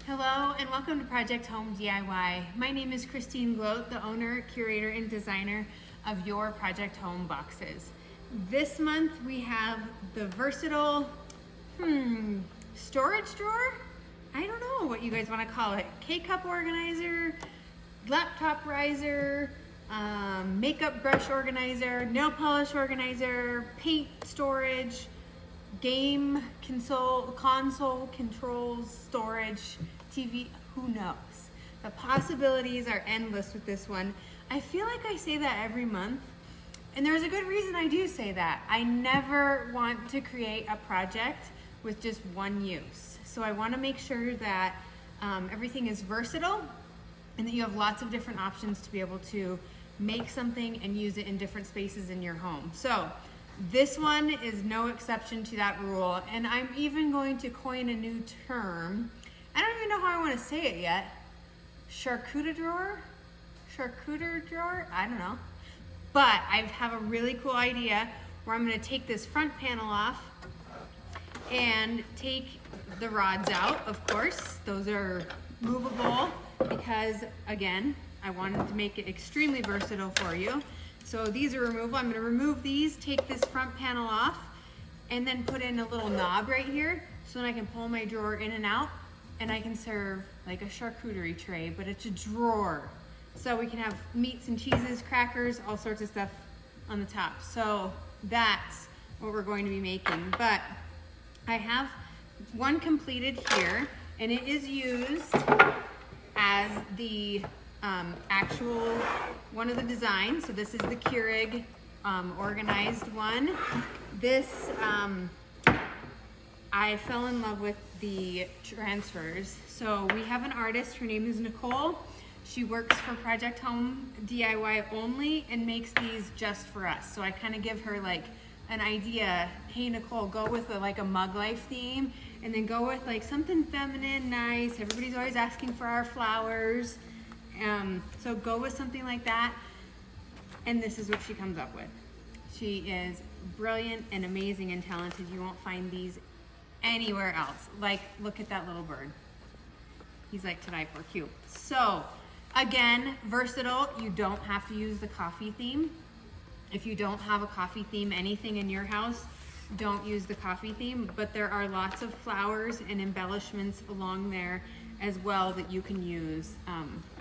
Hello and welcome to Project Home DIY. My name is Christine Gloat, the owner, curator, and designer of your Project Home boxes. This month we have the versatile storage drawer. I don't know what you guys want to call it. K-cup organizer, laptop riser, makeup brush organizer, nail polish organizer, paint storage, game console controls, storage, TV, who knows? The possibilities are endless with this one. I feel like I say that every month, and there's a good reason I do say that. I never want to create a project with just one use. So I want to make sure that everything is versatile and that you have lots of different options to be able to make something and use it in different spaces in your home. So this one is no exception to that rule, and I'm even going to coin a new term. I don't even know how I want to say it yet. Charcuterie drawer? Charcuterie drawer? I don't know. But I have a really cool idea where I'm going to take this front panel off and take the rods out, of course. Those are movable because, again, I wanted to make it extremely versatile for you. So these are removable. I'm going to remove these, take this front panel off, and then put in a little knob right here so that I can pull my drawer in and out, and I can serve like a charcuterie tray, but it's a drawer. So we can have meats and cheeses, crackers, all sorts of stuff on the top. So that's what we're going to be making. But I have one completed here, and it is used as the actual one of the designs. So this is the Keurig organized one. This I fell in love with the transfers. So we have an artist, her name is Nicole. She works for Project Home DIY only and makes these just for us. So I kind of give her like an idea. Hey Nicole, go with like a mug life theme, and then go with like something feminine, nice. Everybody's always asking for our flowers. So go with something like that, and this is what she comes up with. She is brilliant and amazing and talented. You won't find these anywhere else. Like, look at that little bird. He's like to die for, cute. So, again, versatile. You don't have to use the coffee theme. If you don't have a coffee theme, anything in your house, don't use the coffee theme, but there are lots of flowers and embellishments along there as well that you can use,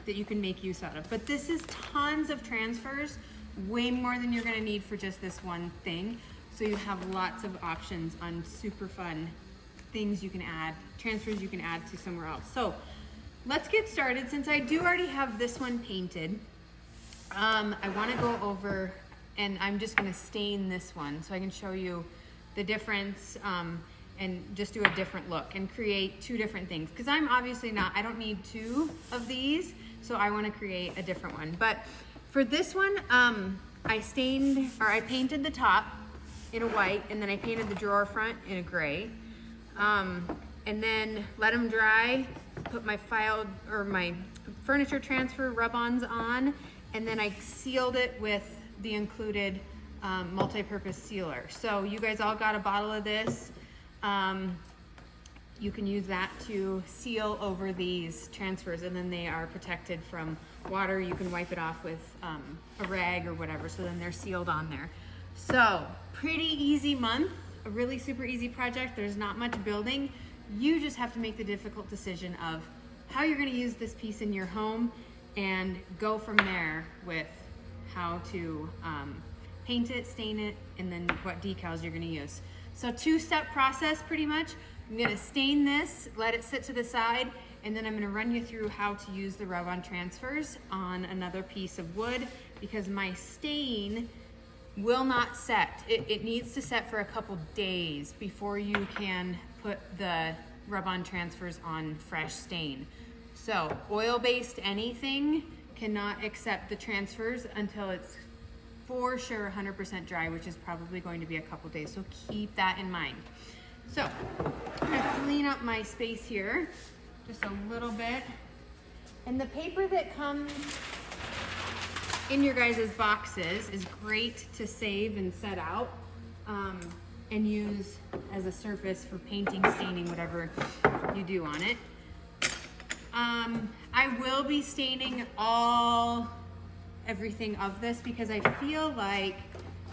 that you can make use out of. But this is tons of transfers, way more than you're gonna need for just this one thing. So you have lots of options on super fun things you can add, transfers you can add to somewhere else. So let's get started. Since I do already have this one painted, I wanna go over, and I'm just gonna stain this one so I can show you the difference, and just do a different look and create two different things. Because I'm obviously not, I don't need two of these, so I want to create a different one. But for this one, I painted the top in a white, and then I painted the drawer front in a gray. And then let them dry, put my my furniture transfer rub-ons on, and then I sealed it with the included multi-purpose sealer. So you guys all got a bottle of this. You can use that to seal over these transfers, and then they are protected from water. You can wipe it off with a rag or whatever, so then they're sealed on there. So pretty easy month, a really super easy project. There's not much building. You just have to make the difficult decision of how you're going to use this piece in your home and go from there with how to paint it, stain it, and then what decals you're going to use. So two-step process pretty much. I'm going to stain this, let it sit to the side, and then I'm going to run you through how to use the rub-on transfers on another piece of wood, because my stain will not set. It needs to set for a couple days before you can put the rub-on transfers on fresh stain. So oil-based anything cannot accept the transfers until it's for sure 100% dry, which is probably going to be a couple days. So keep that in mind. So I'm gonna clean up my space here just a little bit. And the paper that comes in your guys' boxes is great to save and set out and use as a surface for painting, staining, whatever you do on it. I will be staining everything of this because I feel like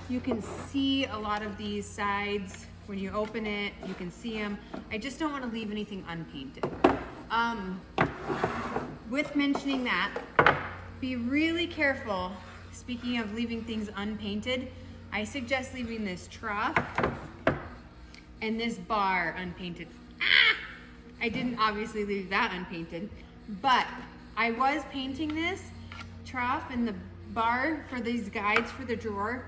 you can see a lot of these sides when you open it, you can see them. I just don't want to leave anything unpainted. With mentioning that, be really careful. Speaking of leaving things unpainted, I suggest leaving this trough and this bar unpainted. Ah! I didn't obviously leave that unpainted, but I was painting this trough and the bar for these guides for the drawer.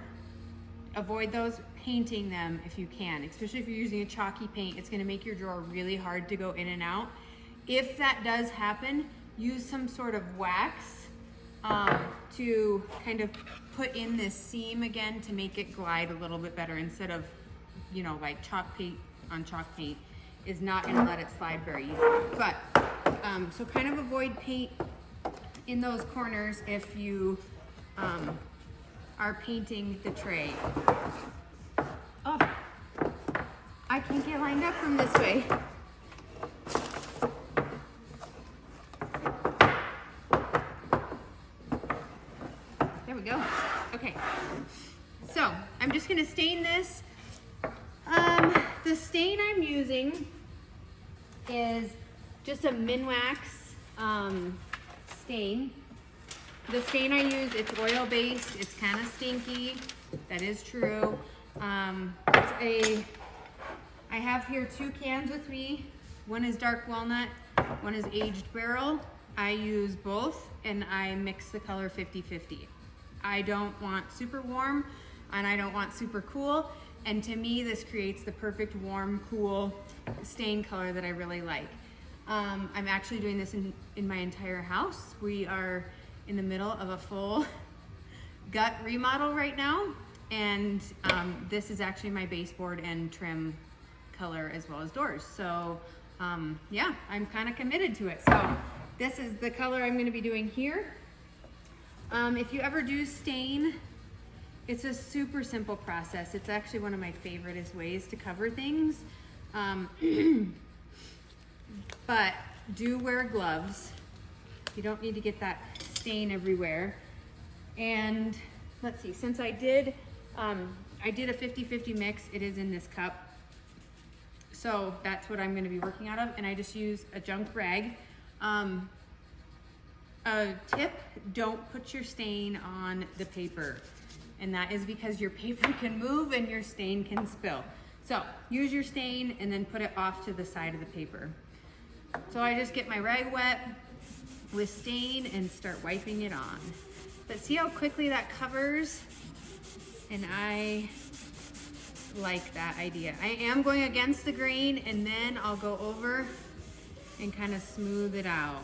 Avoid those, painting them if you can, especially if you're using a chalky paint. It's gonna make your drawer really hard to go in and out. If that does happen, use some sort of wax to kind of put in this seam again to make it glide a little bit better instead of, you know, like chalk paint on chalk paint is not gonna let it slide very easily. But, so kind of avoid paint in those corners if you are painting the tray. Oh, I can't get lined up from this way. There we go. Okay, so I'm just gonna stain this. The stain I'm using is just a Minwax stain. The stain I use, it's oil-based, it's kind of stinky, that is true. I have here 2 cans with me. One is dark walnut, one is aged barrel. I use both and I mix the color 50-50. I don't want super warm and I don't want super cool. And to me, this creates the perfect warm, cool stain color that I really like. I'm actually doing this in my entire house. We are in the middle of a full gut remodel right now. And this is actually my baseboard and trim color as well as doors. So yeah, I'm kind of committed to it. So this is the color I'm gonna be doing here. If you ever do stain, it's a super simple process. It's actually one of my favorite ways to cover things. But do wear gloves. You don't need to get that stain everywhere. And let's see, since I did a 50-50 mix, it is in this cup. So that's what I'm gonna be working out of. And I just use a junk rag. A tip, don't put your stain on the paper. And that is because your paper can move and your stain can spill. So use your stain and then put it off to the side of the paper. So I just get my rag wet with stain and start wiping it on. But see how quickly that covers? And I like that idea. I am going against the grain and then I'll go over and kind of smooth it out.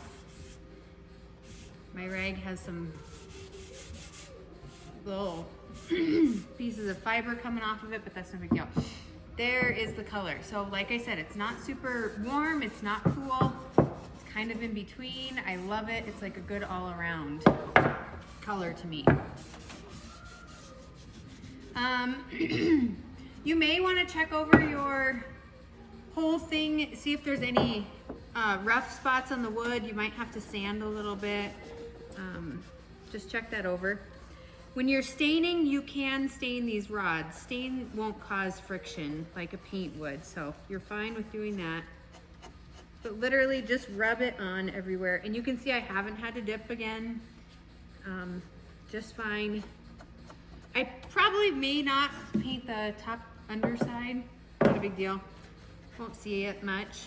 My rag has some little pieces of fiber coming off of it, but that's no big deal. There is the color. So like I said, it's not super warm, it's not cool. It's kind of in between. I love it. It's like a good all around color to me. You may want to check over your whole thing, see if there's any rough spots on the wood. You might have to sand a little bit. Just check that over. When you're staining, you can stain these rods. Stain won't cause friction like a paint would, so you're fine with doing that. But literally just rub it on everywhere. And you can see I haven't had to dip again. Just fine. I probably may not paint the top underside. Not a big deal. Won't see it much.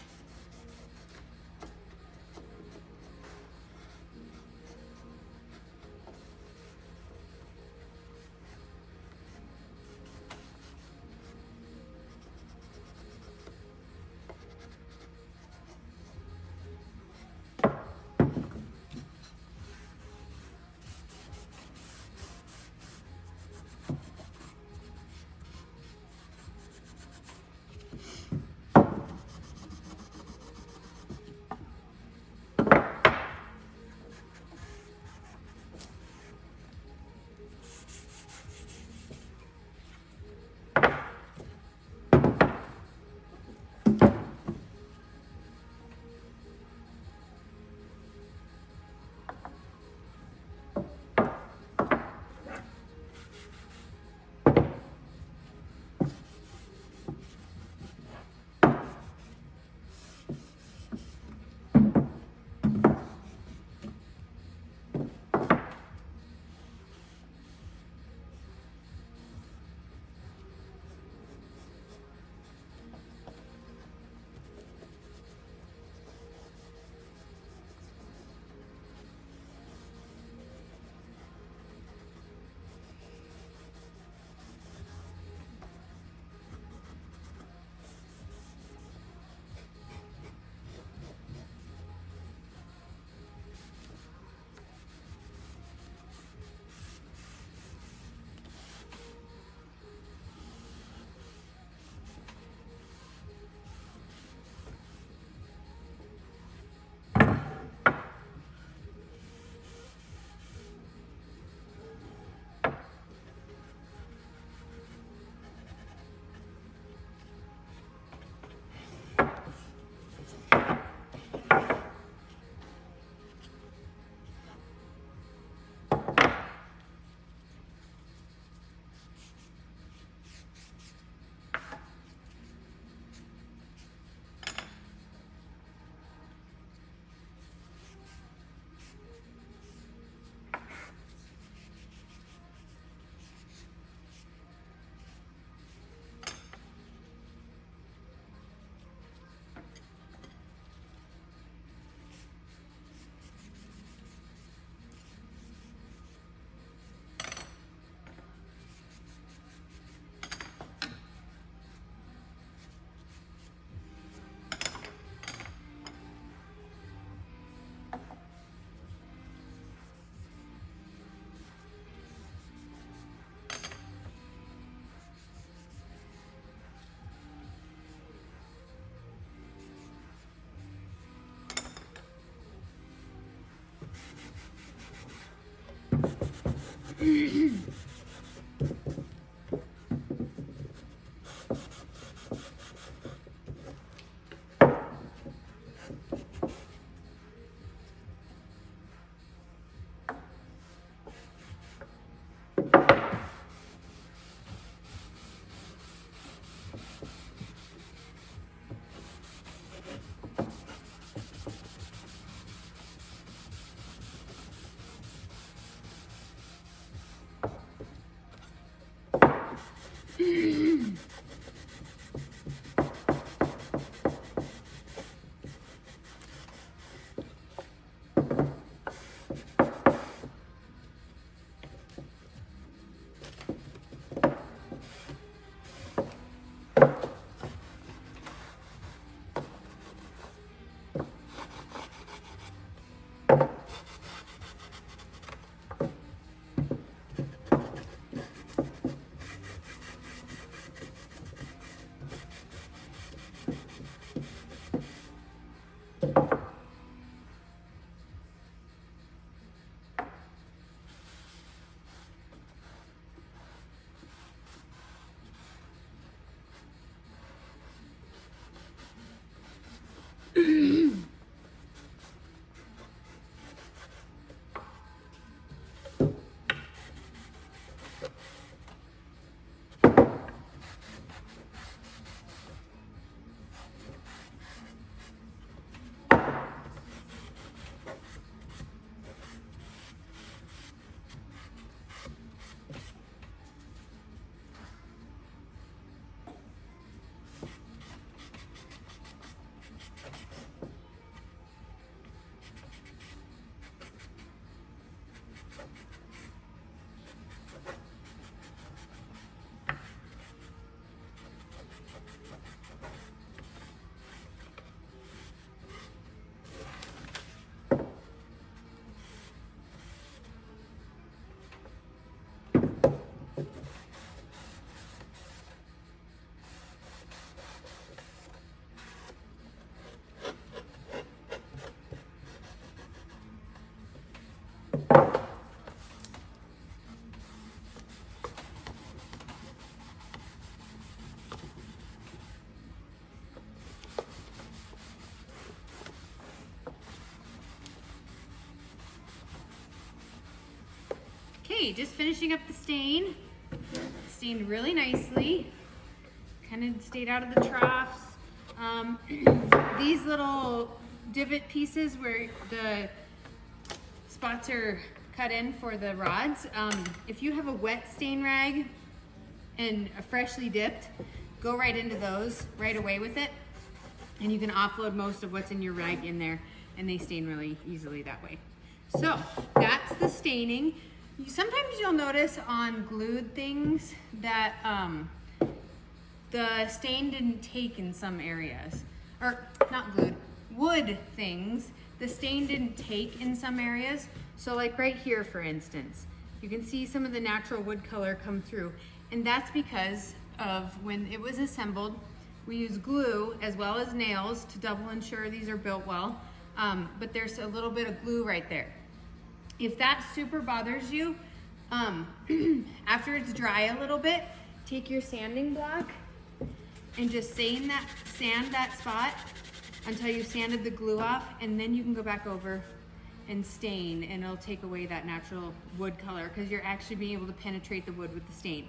Okay, just finishing up the stain. It stained really nicely. Kind of stayed out of the troughs. These little divot pieces where the spots are cut in for the rods, if you have a wet stain rag and a freshly dipped, go right into those right away with it, and you can offload most of what's in your rag in there, and they stain really easily that way. So that's the staining. Sometimes you'll notice on glued things that the stain didn't take in some areas, or not glued, wood things, the stain didn't take in some areas. So like right here, for instance, you can see some of the natural wood color come through, and that's because of when it was assembled, we use glue as well as nails to double ensure these are built well, but there's a little bit of glue right there. If that super bothers you, after it's dry a little bit, take your sanding block and just sand that spot until you sanded the glue off, and then you can go back over and stain, and it'll take away that natural wood color because you're actually being able to penetrate the wood with the stain.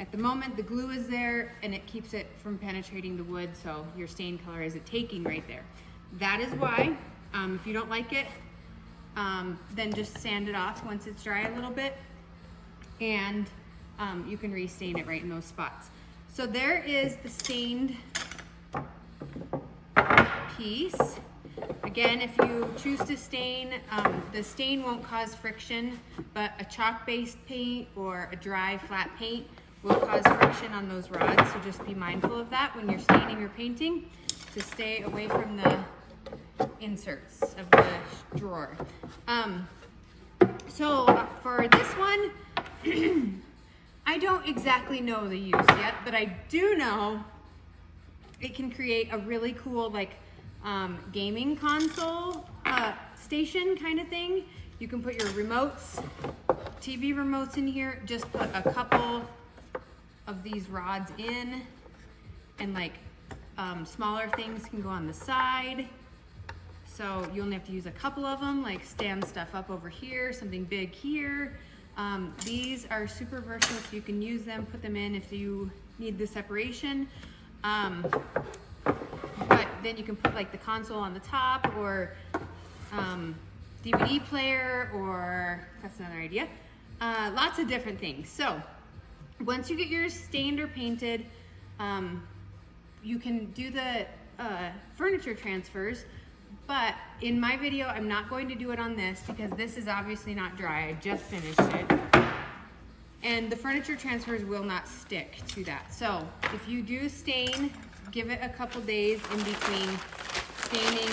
At the moment, the glue is there and it keeps it from penetrating the wood, so your stain color isn't taking right there. That is why, if you don't like it, then just sand it off once it's dry a little bit, and you can restain it right in those spots. So there is the stained piece. Again, if you choose to stain, the stain won't cause friction, but a chalk-based paint or a dry flat paint will cause friction on those rods, so just be mindful of that when you're staining or painting, to stay away from the inserts of the drawer. So for this one, I don't exactly know the use yet, but I do know it can create a really cool like gaming console station kind of thing. You can put your remotes TV remotes in here, just put a couple of these rods in, and like smaller things can go on the side. So you only have to use a couple of them, like stand stuff up over here, something big here. These are super versatile, so you can use them, put them in if you need the separation. But then you can put like the console on the top, or DVD player, or that's another idea. Lots of different things. So once you get yours stained or painted, you can do the furniture transfers. But in my video, I'm not going to do it on this because this is obviously not dry. I just finished it. And the furniture transfers will not stick to that. So if you do stain, give it a couple days in between staining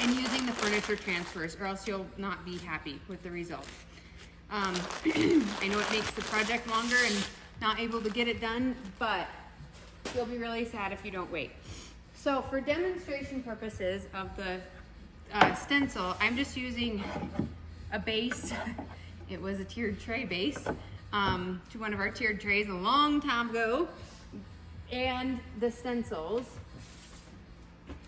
and using the furniture transfers, or else you'll not be happy with the result. I know it makes the project longer and not able to get it done, but you'll be really sad if you don't wait. So for demonstration purposes of the stencil, I'm just using a base. It was a tiered tray base to one of our tiered trays a long time ago, and the stencils.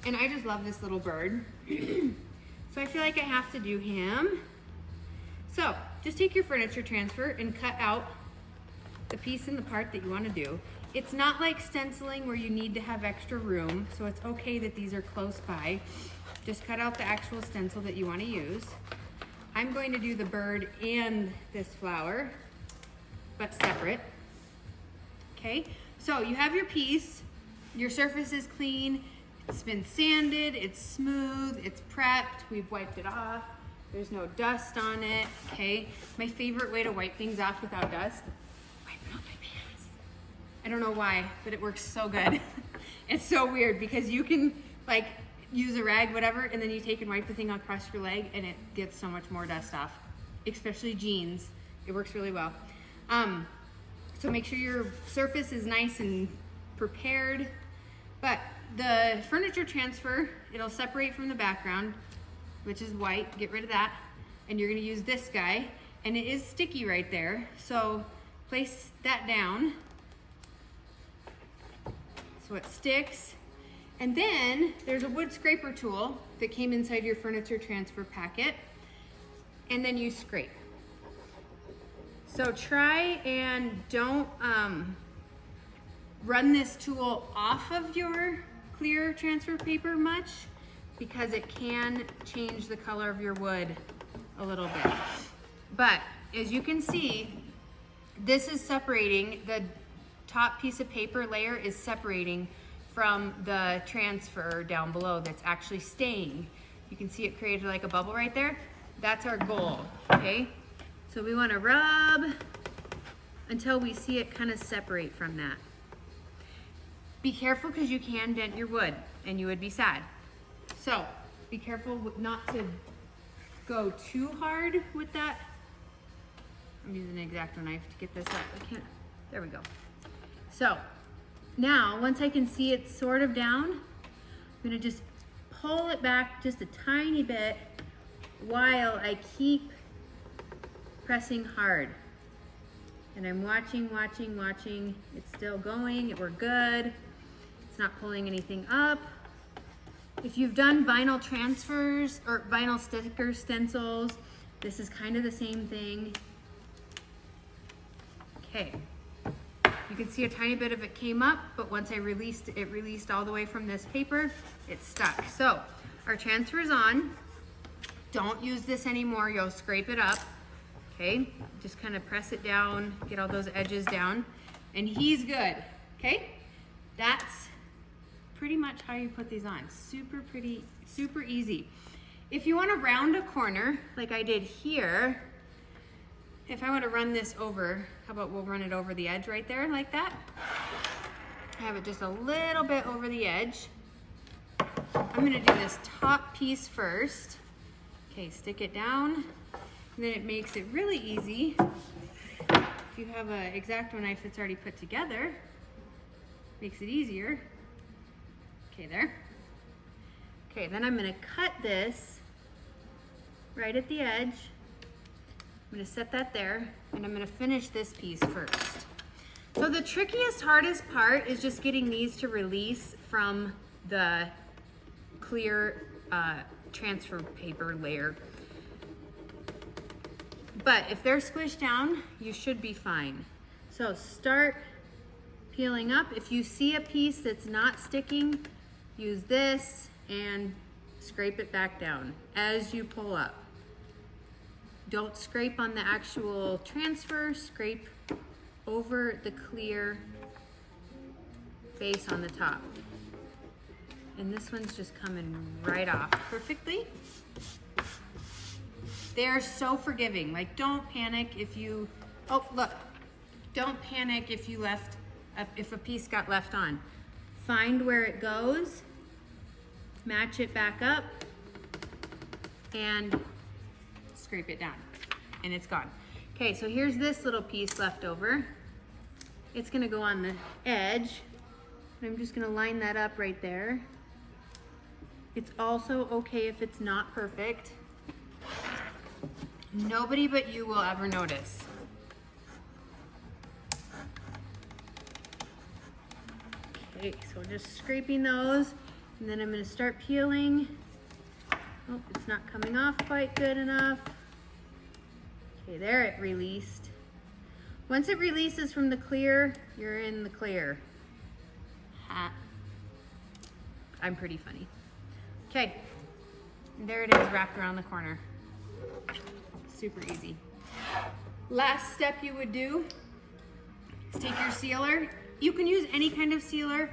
And I just love this little bird. So I feel like I have to do him. So just take your furniture transfer and cut out the piece and the part that you want to do. It's not like stenciling where you need to have extra room, so it's okay that these are close by. Just cut out the actual stencil that you want to use. I'm going to do the bird and this flower, but separate. Okay, so you have your piece, your surface is clean, it's been sanded, it's smooth, it's prepped, we've wiped it off, there's no dust on it, okay? My favorite way to wipe things off without dust, wipe it on my pants. I don't know why, but it works so good. It's so weird because you can like use a rag, whatever, and then you take and wipe the thing across your leg and it gets so much more dust off, especially jeans. It works really well. So make sure your surface is nice and prepared. But the furniture transfer, it'll separate from the background, which is white. Get rid of that. And you're gonna use this guy, and it is sticky right there. So place that down so it sticks. And then there's a wood scraper tool that came inside your furniture transfer packet, and then you scrape. So try and don't run this tool off of your clear transfer paper much, because it can change the color of your wood a little bit. But as you can see, this is separating, the top piece of paper layer is separating from the transfer down below that's actually staying. You can see it created like a bubble right there. That's our goal, okay? So we wanna rub until we see it kind of separate from that. Be careful because you can dent your wood and you would be sad. So be careful not to go too hard with that. I'm using an X-Acto knife to get this up. I can't, there we go. So now, once I can see it sort of down, I'm gonna just pull it back just a tiny bit while I keep pressing hard. And I'm watching, watching, watching. It's still going, we're good. It's not pulling anything up. If you've done vinyl transfers or vinyl sticker stencils, this is kind of the same thing. Okay. You can see a tiny bit of it came up, but once I released it, released all the way from this paper, it stuck. So our transfer is on. Don't use this anymore, you'll scrape it up. Okay, just kind of press it down, get all those edges down, and he's good, okay? That's pretty much how you put these on. Super pretty, super easy. If you want to round a corner, like I did here, if I want to run this over, how about we'll run it over the edge right there, like that? I have it just a little bit over the edge. I'm gonna do this top piece first. Okay, stick it down. And then it makes it really easy. If you have an X-Acto knife that's already put together, makes it easier. Okay, there. Okay, then I'm gonna cut this right at the edge. I'm gonna set that there, and I'm gonna finish this piece first. So the trickiest, hardest part is just getting these to release from the clear transfer paper layer. But if they're squished down, you should be fine. So start peeling up. If you see a piece that's not sticking, use this and scrape it back down as you pull up. Don't scrape on the actual transfer, scrape over the clear base on the top. And this one's just coming right off perfectly. They're so forgiving. Like, don't panic if you, oh look, don't panic if you left, if a piece got left on. Find where it goes, match it back up, and scrape it down, and it's gone. Okay, so here's this little piece left over. It's gonna go on the edge, and I'm just gonna line that up right there. It's also okay if it's not perfect. Nobody but you will ever notice. Okay, so just scraping those, and then I'm gonna start peeling. Oh, it's not coming off quite good enough. Okay, there it released. Once it releases from the clear, you're in the clear. Ha. I'm pretty funny. Okay, there it is, wrapped around the corner. Super easy. Last step you would do is take your sealer. You can use any kind of sealer.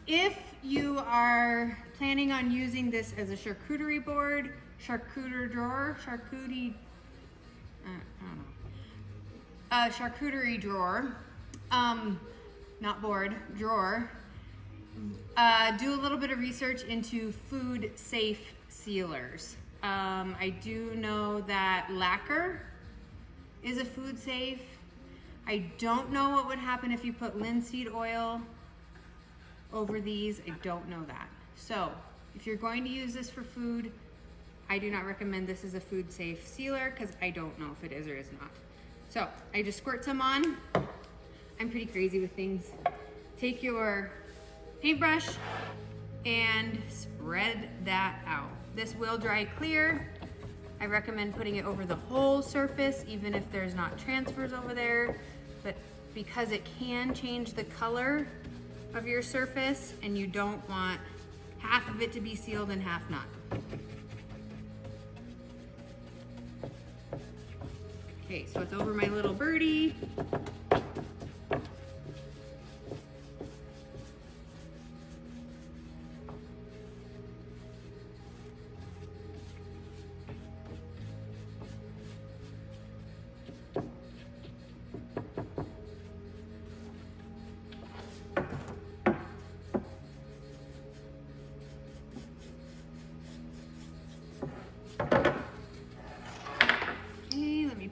If you are planning on using this as a charcuterie board, charcuterie drawer, charcuterie drawer, not board, drawer, do a little bit of research into food safe sealers. I do know that lacquer is a food safe. I don't know what would happen if you put linseed oil over these. I don't know that. So if you're going to use this for food, I do not recommend this as a food safe sealer because I don't know if it is or is not. So I just squirt some on. I'm pretty crazy with things. Take your paintbrush and spread that out. This will dry clear. I recommend putting it over the whole surface, even if there's not transfers over there, but because it can change the color of your surface and you don't want half of it to be sealed and half not. Okay, so it's over my little birdie.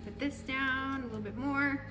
Put this down a little bit more.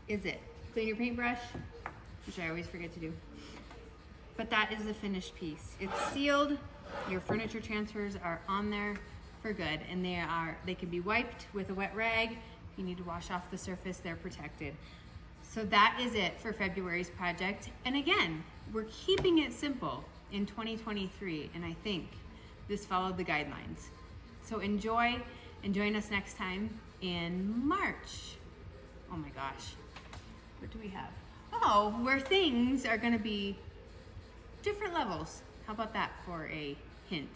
Is it. Clean your paintbrush, which I always forget to do. But that is the finished piece. It's sealed. Your furniture transfers are on there for good, and they can be wiped with a wet rag. If you need to wash off the surface, they're protected. So that is it for February's project. And again, we're keeping it simple in 2023, and I think this followed the guidelines. So enjoy and join us next time in March. Oh my gosh, what do we have? Oh, where things are gonna be different levels. How about that for a hint?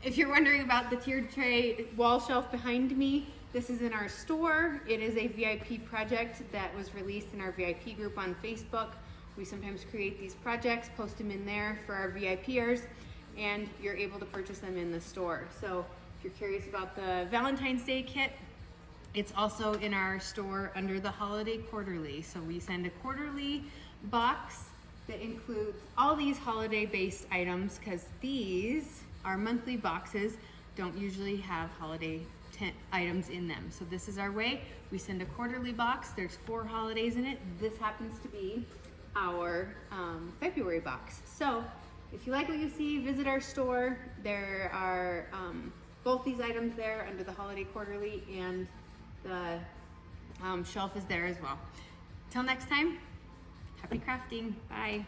If you're wondering about the tiered tray wall shelf behind me, this is in our store. It is a VIP project that was released in our VIP group on Facebook. We sometimes create these projects, post them in there for our VIPers, and you're able to purchase them in the store. So if you're curious about the Valentine's Day kit, it's also in our store under the Holiday Quarterly. So we send a quarterly box that includes all these holiday-based items, because these, our monthly boxes, don't usually have holiday items in them. So this is our way. We send a quarterly box. There's 4 holidays in it. This happens to be our February box. So if you like what you see, visit our store. There are both these items there under the Holiday Quarterly, and the shelf is there as well. Till next time, happy crafting. Bye.